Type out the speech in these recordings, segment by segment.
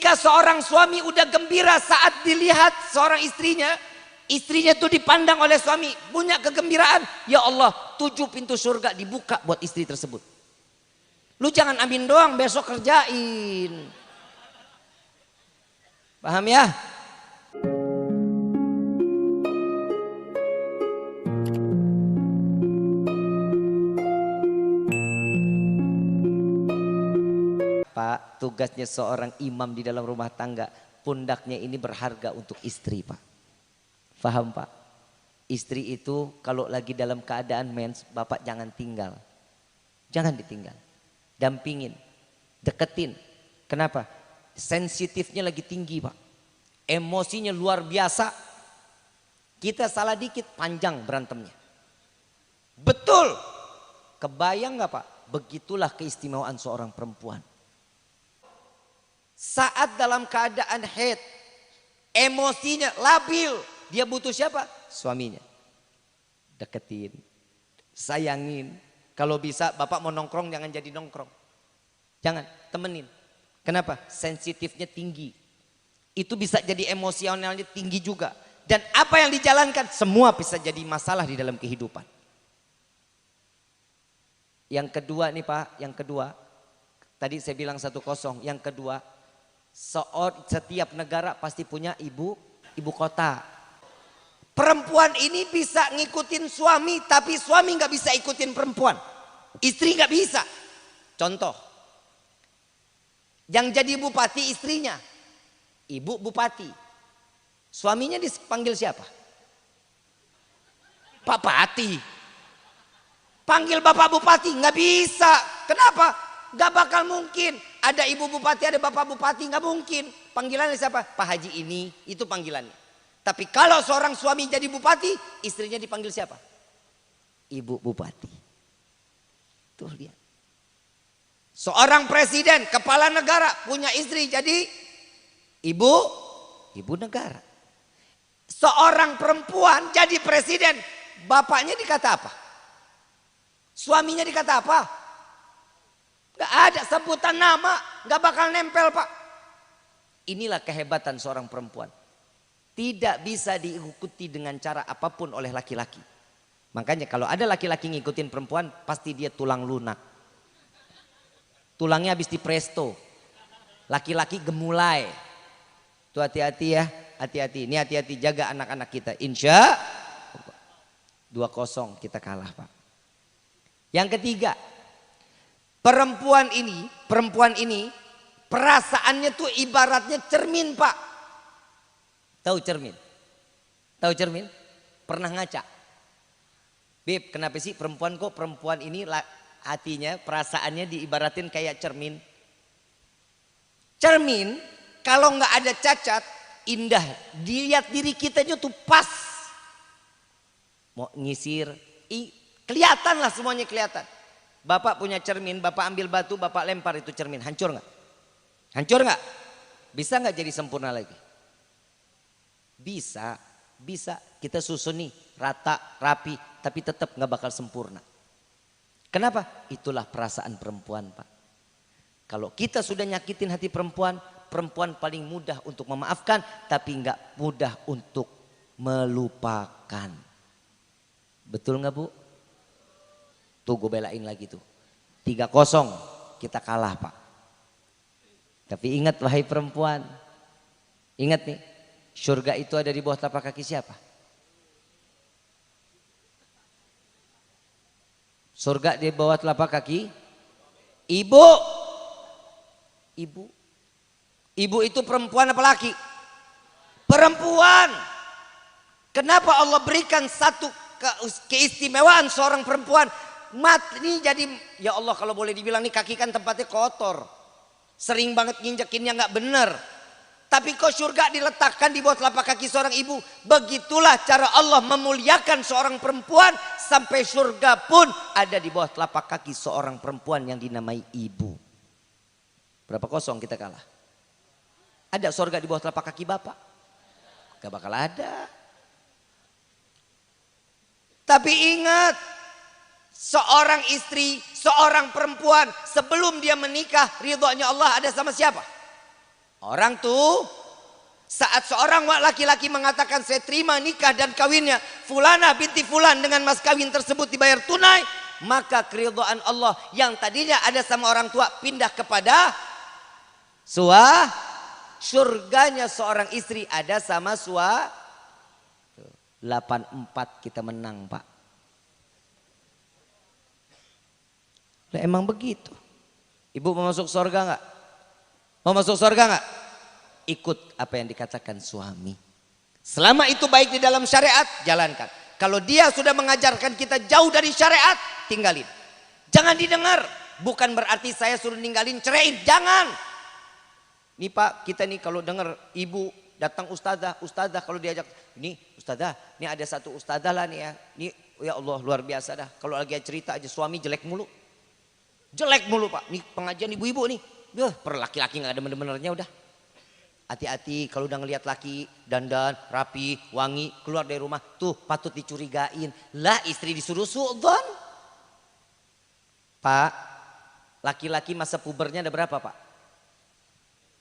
Ketika seorang suami udah gembira saat dilihat seorang istrinya tuh dipandang oleh suami, punya kegembiraan. Ya Allah, 7 pintu surga dibuka buat istri tersebut. Lu jangan amin doang, besok kerjain. Paham ya? Pak, tugasnya seorang imam di dalam rumah tangga, pundaknya ini berharga untuk istri, Pak. Paham, Pak? Istri itu kalau lagi dalam keadaan mens, Bapak jangan tinggal. Jangan ditinggal. Dampingin, deketin. Kenapa? Sensitifnya lagi tinggi, Pak. Emosinya luar biasa. Kita salah dikit panjang berantemnya. Betul. Kebayang gak, Pak? Begitulah keistimewaan seorang perempuan. Saat dalam keadaan haid, emosinya labil, dia butuh siapa? Suaminya. Deketin, sayangin. Kalau bisa Bapak mau nongkrong jangan jadi nongkrong. Jangan, temenin. Kenapa? Sensitifnya tinggi. Itu bisa jadi emosionalnya tinggi juga. Dan apa yang dijalankan semua bisa jadi masalah di dalam kehidupan. Yang kedua nih Pak, yang kedua. Tadi saya bilang 1-0, yang kedua. Setiap negara pasti punya ibu kota. Perempuan ini bisa ngikutin suami, tapi suami nggak bisa ikutin perempuan. Istri nggak bisa. Contoh, yang jadi bupati istrinya, ibu bupati. Suaminya dipanggil siapa? Pak Pati. Panggil bapak bupati nggak bisa. Kenapa? Nggak bakal mungkin. Ada ibu bupati, ada bapak bupati, nggak mungkin. Panggilannya siapa? Pak Haji ini, itu panggilannya. Tapi kalau seorang suami jadi bupati, istrinya dipanggil siapa? Ibu bupati. Tuh lihat. Seorang presiden, kepala negara punya istri jadi ibu negara. Seorang perempuan jadi presiden, bapaknya dikata apa? Suaminya dikata apa? Gak ada sebutan nama, gak bakal nempel Pak. Inilah kehebatan seorang perempuan. Tidak bisa diikuti dengan cara apapun oleh laki-laki. Makanya kalau ada laki-laki ngikutin perempuan, pasti dia tulang lunak. Tulangnya habis dipresto. Laki-laki gemulai. Tuh hati-hati ya, hati-hati. Ini hati-hati, jaga anak-anak kita. Insya 2-0 kita kalah Pak. Yang ketiga, perempuan ini perasaannya tuh ibaratnya cermin Pak. Tahu cermin? Tahu cermin? Pernah ngaca? Beb, kenapa sih perempuan ini hatinya, perasaannya diibaratin kayak cermin? Cermin kalau nggak ada cacat, indah. Dilihat diri kitanya tuh pas. Mau nyisir, kelihatan lah semuanya kelihatan. Bapak punya cermin, Bapak ambil batu, Bapak lempar itu cermin. Hancur nggak? Hancur nggak? Bisa nggak jadi sempurna lagi? Bisa. Kita susun nih rata, rapi, tapi tetap nggak bakal sempurna. Kenapa? Itulah perasaan perempuan Pak. Kalau kita sudah nyakitin hati perempuan, perempuan paling mudah untuk memaafkan, tapi nggak mudah untuk melupakan. Betul nggak Bu? Tuh gue belain lagi tuh. 3-0 kita kalah Pak. Tapi ingat wahai perempuan, ingat nih, surga itu ada di bawah telapak kaki siapa? Surga di bawah telapak kaki ibu. Ibu itu perempuan apa laki? Perempuan. Kenapa Allah berikan satu keistimewaan seorang perempuan? Ini jadi, ya Allah kalau boleh dibilang nih kaki kan tempatnya kotor. Sering banget nginjekinnya nggak bener. Tapi kok surga diletakkan di bawah telapak kaki seorang ibu. Begitulah cara Allah memuliakan seorang perempuan. Sampai surga pun ada di bawah telapak kaki seorang perempuan yang dinamai ibu. Berapa 0 kita kalah? Ada surga di bawah telapak kaki bapak? Gak bakal ada. Tapi ingat, seorang istri, seorang perempuan sebelum dia menikah, ridhonya Allah ada sama siapa? Orang tuh saat seorang laki-laki mengatakan saya terima nikah dan kawinnya Fulana binti Fulan dengan mas kawin tersebut dibayar tunai, maka keridhaan Allah yang tadinya ada sama orang tua pindah kepada surganya seorang istri ada sama 84 kita menang Pak. Lah emang begitu. Ibu mau masuk surga enggak? Mau masuk surga enggak? Ikut apa yang dikatakan suami. Selama itu baik di dalam syariat, jalankan. Kalau dia sudah mengajarkan kita jauh dari syariat, tinggalin. Jangan didengar. Bukan berarti saya suruh ninggalin, ceraiin. Jangan. Nih Pak, kita nih kalau dengar ibu datang ustazah kalau diajak. Ini ustazah, ini ada satu ustazah lah nih ya. Ini ya Allah luar biasa dah. Kalau lagi cerita aja suami jelek mulu. Jelek mulu Pak. Nih pengajian ibu-ibu nih. Per laki-laki gak ada bener-benernya udah. Hati-hati kalau udah ngelihat laki dandan, rapi, wangi, keluar dari rumah. Tuh patut dicurigain. Lah istri disuruh su'dzon. Pak, laki-laki masa pubernya ada berapa Pak?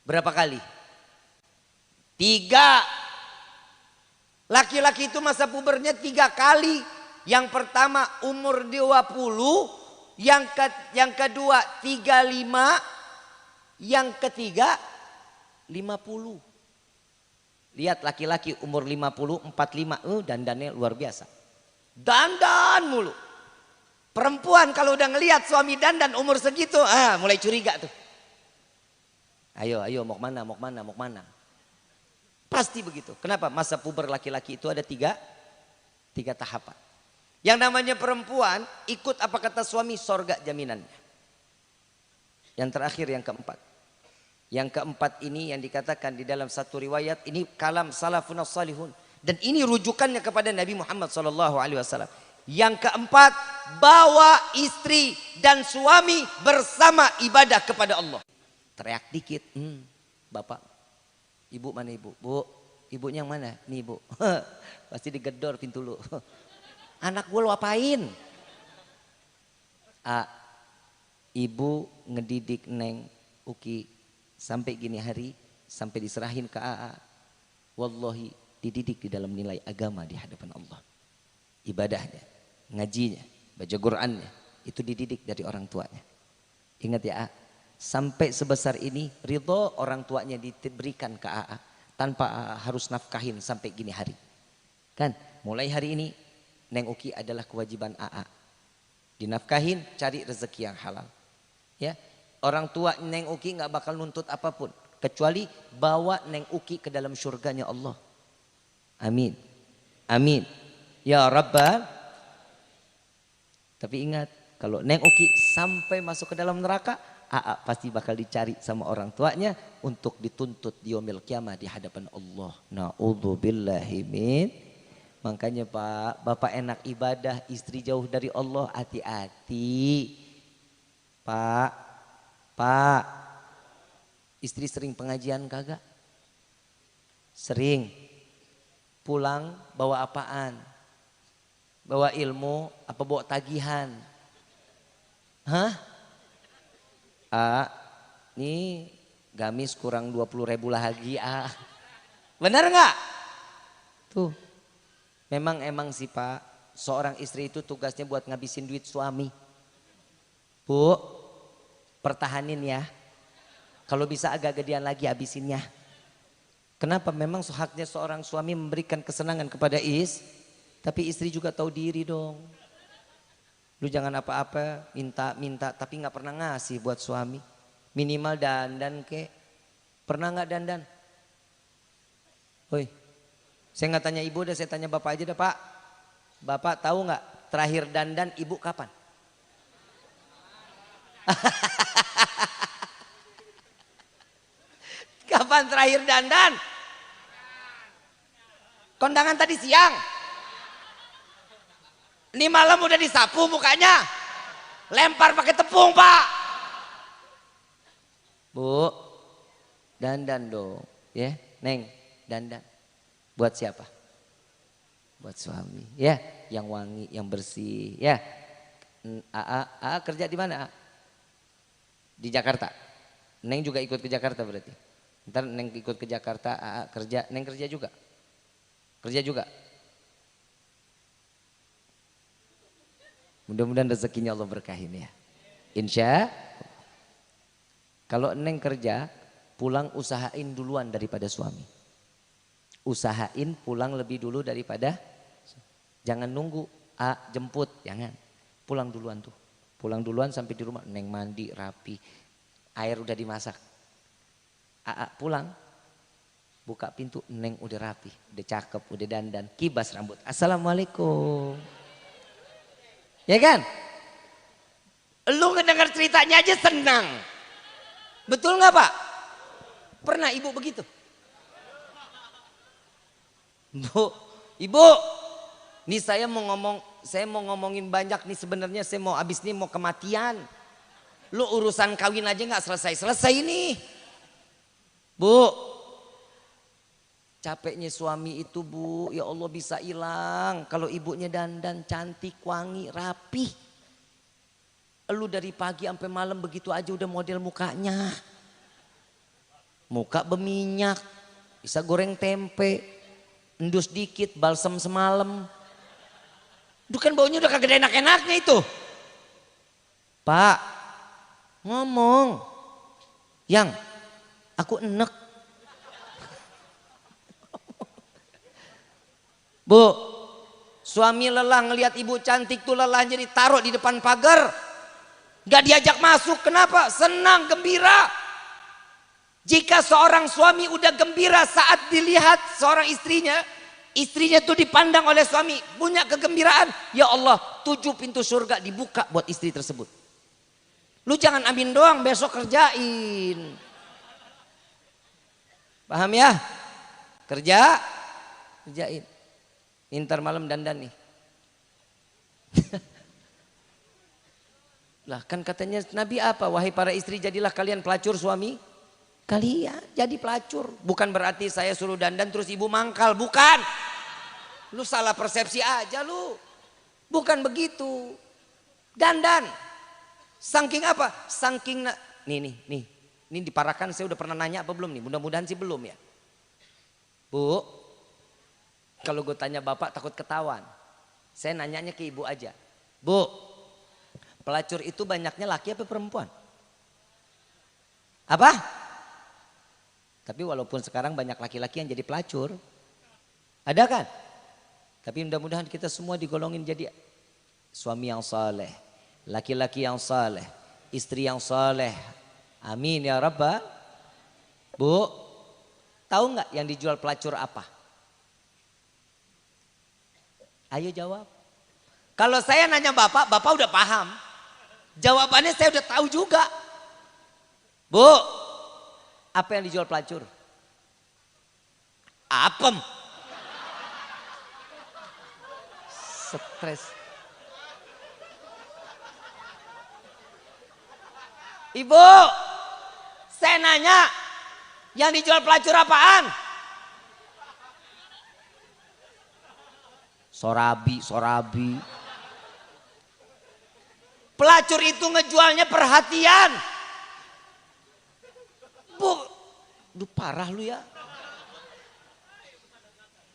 Berapa kali? 3. Laki-laki itu masa pubernya 3 kali. Yang pertama umur 20. Yang kedua 35. Yang ketiga 50. Lihat laki-laki umur 50, 45, dandannya luar biasa. Dandan mulu. Perempuan kalau udah ngelihat suami dandan umur segitu, mulai curiga tuh. Ayo mau kemana? Pasti begitu. Kenapa? Masa puber laki-laki itu ada 3 tahapan. Yang namanya perempuan ikut apa kata suami, sorga jaminannya. Yang terakhir yang keempat. Yang keempat ini yang dikatakan di dalam satu riwayat ini kalam salafun salihun dan ini rujukannya kepada Nabi Muhammad SAW. Yang keempat, bawa istri dan suami bersama ibadah kepada Allah. Teriak dikit, bapak, ibu mana ibu? Bu, ibunya yang mana? Nih ibu, pasti digedor pintu lu. Anak gue lu apain? Ibu ngedidik Neng Uki sampai gini hari, sampai diserahin ke AA. Wallahi dididik di dalam nilai agama di hadapan Allah. Ibadahnya, ngajinya, baca Qur'annya, itu dididik dari orang tuanya. Ingat ya A, sampai sebesar ini ridho orang tuanya diberikan ke AA. Tanpa AA harus nafkahin sampai gini hari. Kan, mulai hari ini Neng Uki adalah kewajiban AA. Dinafkahin, cari rezeki yang halal. Ya, orang tua Neng Uki nggak bakal nuntut apapun kecuali bawa Neng Uki ke dalam surganya Allah. Amin. Amin. Ya Rabbal. Tapi ingat, kalau Neng Uki sampai masuk ke dalam neraka, pasti bakal dicari sama orang tuanya untuk dituntut di yaumil qiyamah di hadapan Allah. Na'udzubillahi min. Makanya Pak, Bapak enak ibadah, istri jauh dari Allah, hati-hati. Pak, istri sering pengajian kagak? Sering. Pulang bawa apaan? Bawa ilmu apa bawa tagihan? Hah? Nih gamis kurang 20.000 lagi Benar nggak? Tuh, emang sih Pak, seorang istri itu tugasnya buat ngabisin duit suami. Bu, pertahanin ya. Kalau bisa agak gedean lagi habisinnya. Kenapa? Memang haknya seorang suami memberikan kesenangan kepada tapi istri juga tahu diri dong. Lu jangan apa-apa, minta tapi nggak pernah ngasih buat suami. Minimal dandan kek. Pernah nggak dandan? Woi, saya nggak tanya ibu, saya tanya bapak aja dah Pak. Bapak tahu nggak terakhir dandan ibu kapan? Kapan terakhir dandan? Kondangan tadi siang. Ini malam udah disapu mukanya. Lempar pakai tepung Pak. Bu, dandan dong. Ya, Neng, dandan. Buat siapa? Buat suami. Ya, yang wangi, yang bersih. Ya, AA kerja di mana? Di Jakarta. Neng juga ikut ke Jakarta berarti. Ntar Neng ikut ke Jakarta, kerja, Neng kerja juga. Kerja juga. Mudah-mudahan rezekinya Allah berkahin ya. Insya. Kalau Neng kerja, pulang usahain duluan daripada suami. Usahain pulang lebih dulu daripada, jangan nunggu jemput, jangan. Pulang duluan tuh. Pulang duluan sampai di rumah, Neng mandi rapi, air udah dimasak. Pulang, buka pintu, Neng udah rapi, udah cakep, udah dandan, kibas rambut. Assalamualaikum. Ya kan? Lu ngedengar ceritanya aja senang. Betul nggak Pak? Pernah ibu begitu? Bu, ibu, nih saya mau ngomongin banyak nih sebenarnya, saya mau abis nih mau kematian. Lu urusan kawin aja nggak selesai nih. Bu, capeknya suami itu Bu, ya Allah bisa hilang kalau ibunya dandan cantik, wangi, rapi. Lu dari pagi sampai malam begitu aja udah model mukanya. Muka berminyak, bisa goreng tempe, endus dikit, balsam semalam. Itu kan baunya udah kagak enak-enaknya itu. Pak, ngomong. Yang, aku enek. Bu, suami lelah ngelihat ibu cantik tuh lelah jadi taruh di depan pagar. Gak diajak masuk, kenapa? Senang, gembira. Jika seorang suami udah gembira saat dilihat seorang istrinya tuh dipandang oleh suami, punya kegembiraan. Ya Allah, 7 pintu surga dibuka buat istri tersebut. Lu jangan amin doang, besok kerjain. Paham ya? Kerjain. Ntar malam dandan nih. Lah kan katanya Nabi apa? Wahai para istri, jadilah kalian pelacur suami kalian. Jadi pelacur. Bukan berarti saya suruh dandan terus ibu mangkal. Bukan. Lu salah persepsi aja lu. Bukan begitu. Dandan. Saking apa? Saking nih. Ini diparakan, saya udah pernah nanya apa belum nih? Mudah-mudahan sih belum ya. Bu, kalau gue tanya bapak takut ketahuan. Saya nanyanya ke ibu aja. Bu, pelacur itu banyaknya laki apa perempuan? Apa? Tapi walaupun sekarang banyak laki-laki yang jadi pelacur. Ada kan? Tapi mudah-mudahan kita semua digolongin jadi suami yang saleh, laki-laki yang saleh, istri yang saleh. Amin ya Rabbal. Bu, tahu nggak yang dijual pelacur apa? Ayo jawab. Kalau saya nanya bapak udah paham. Jawabannya saya udah tahu juga. Bu, apa yang dijual pelacur? Apem. Stres. Ibu, saya nanya, yang dijual pelacur apaan? Sorabi. Pelacur itu ngejualnya perhatian. Bu, parah lu ya.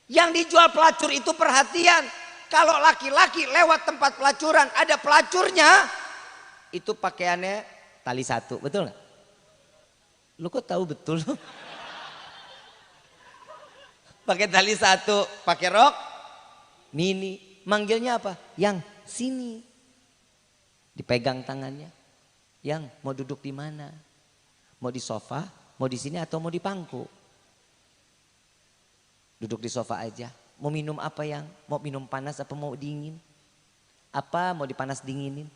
Yang dijual pelacur itu perhatian. Kalau laki-laki lewat tempat pelacuran ada pelacurnya, itu pakaiannya tali satu, betul nggak? Lu kok tahu betul? Pakai tali satu, pakai rok mini, manggilnya apa? Yang sini. Dipegang tangannya. Yang mau duduk di mana? Mau di sofa, mau di sini atau mau di pangku? Duduk di sofa aja. Mau minum apa yang? Mau minum panas apa mau dingin? Apa mau dipanas dinginin?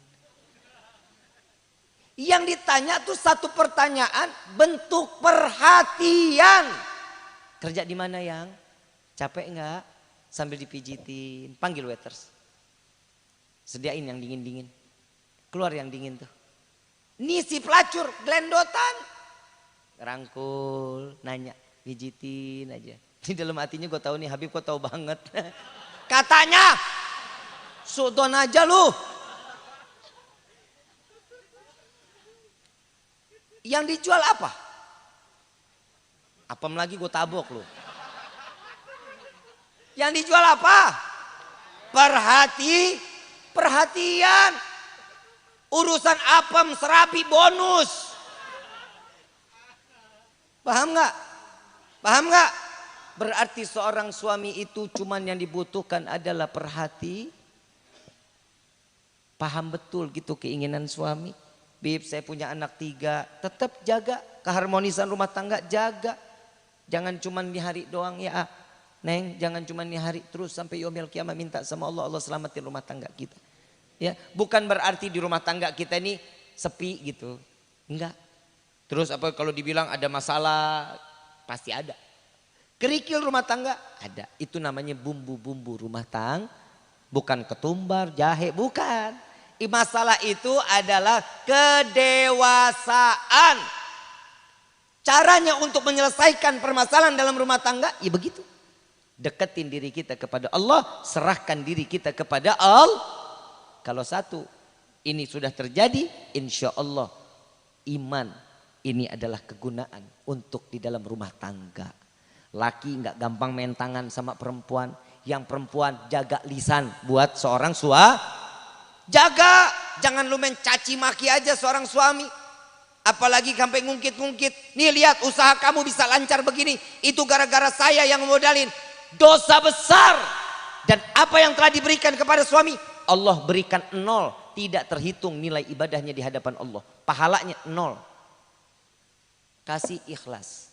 Yang ditanya tuh satu pertanyaan, bentuk perhatian. Kerja di mana yang? Capek enggak? Sambil dipijitin, panggil waiters. Sediain yang dingin-dingin. Keluar yang dingin tuh. Nih si pelacur gelendotan. Rangkul, nanya, pijitin aja. Di dalam hatinya gue tahu nih Habib kok tahu banget. Katanya, sudon aja lu. Yang dijual apa? Apem lagi gue tabok lu. Yang dijual apa? Perhatian. Urusan apem serabi bonus. Paham nggak? Paham nggak? Berarti seorang suami itu cuman yang dibutuhkan adalah paham betul gitu keinginan suami. Bib, saya punya anak 3, tetap jaga keharmonisan rumah tangga, jaga. Jangan cuman di hari doang ya, Neng, jangan cuman di hari terus sampai yaumil kiamat minta sama Allah, Allah selamatin rumah tangga kita. Ya, bukan berarti di rumah tangga kita ini sepi gitu. Enggak. Terus apa kalau dibilang ada masalah, pasti ada. Kerikil rumah tangga ada. Itu namanya bumbu-bumbu rumah tangga, bukan ketumbar, jahe, bukan. Masalah itu adalah kedewasaan. Caranya untuk menyelesaikan permasalahan dalam rumah tangga, ya begitu. Deketin diri kita kepada Allah, serahkan diri kita kepada Allah. Kalau satu ini sudah terjadi, insya Allah iman ini adalah kegunaan untuk di dalam rumah tangga. Laki nggak gampang main tangan sama perempuan. Yang perempuan jaga lisan buat seorang suami. Jaga, jangan lu mencaci maki aja seorang suami. Apalagi sampai ngungkit-ngungkit. Nih lihat usaha kamu bisa lancar begini. Itu gara-gara saya yang modalin. Dosa besar. Dan apa yang telah diberikan kepada suami, Allah berikan 0. Tidak terhitung nilai ibadahnya di hadapan Allah. Pahalanya 0. Kasih ikhlas.